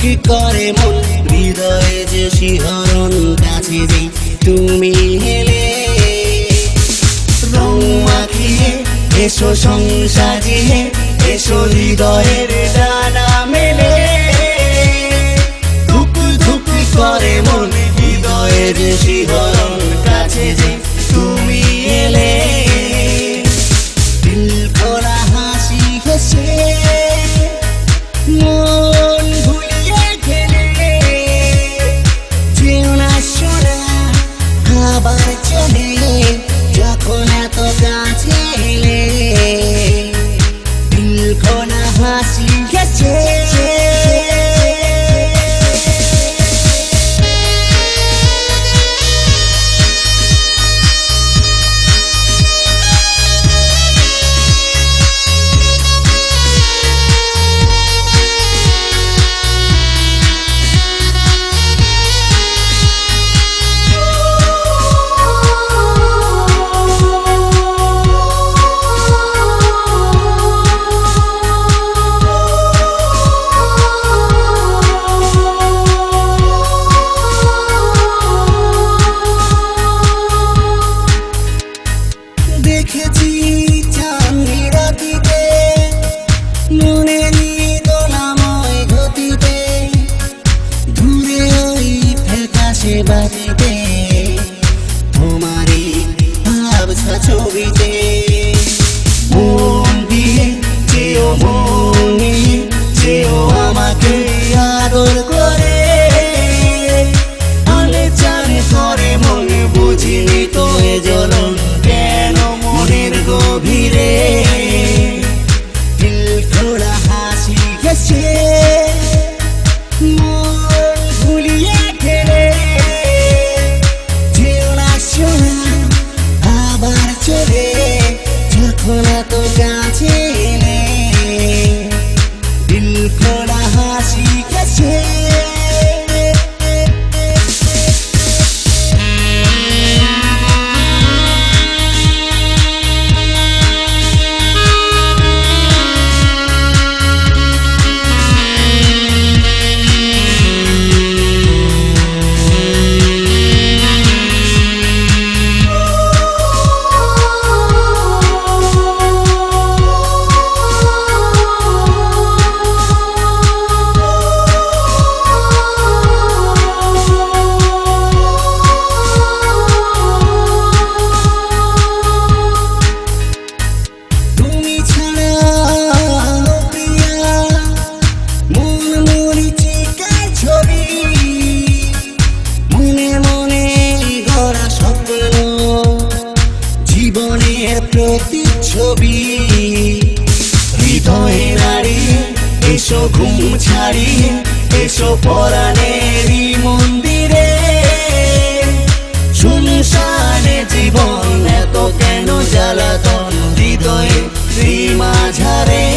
করে মন হৃদয়ে যে শিহরণ কাছে যেই তুমি এলে রং মাখিয়ে এসো সংসারিয়ে এসো হৃদয়ের ডানা মেলে ধুক ধুক করে মন হৃদয়ে যে শিহরণ কাছে যেই তুমি এলে দিল খোলা হাসি হেসে মন ভুলিয়ে গেলে যেও না সোনা আবার চলে যখন এত কাছে এলে দিল খোলা হাসি হেসে দেখেছি চাঁদনি রাতিতে মনে নিয়ে দোলাময় গতিতে দূরে ওই ফ্যাকাশে বাড়িতে তোমারই ভাবছা ছবিতে মন দিয়ে চেয়েও মন নিয়ে চেয়েও আমাকে আদর করে আলে চালে করে মনে বুঝিনি তো এ জ্বলন কেন মনের গভীরে দিল খোলা হাসি হেসে মন ভুলিয়ে গেলে যেও না সোনা আবার চলে যখন এত কাছে এলে দিল খোলা হাসি হেসে প্রতিচ্ছবি হৃদয়ে নারী এসো ঘুম ছাড়িয়ে এসো পরাণেরই মন্দিরে শুনশানে জীবন এত কেন জ্বালাতন হৃদয়ে মাঝারে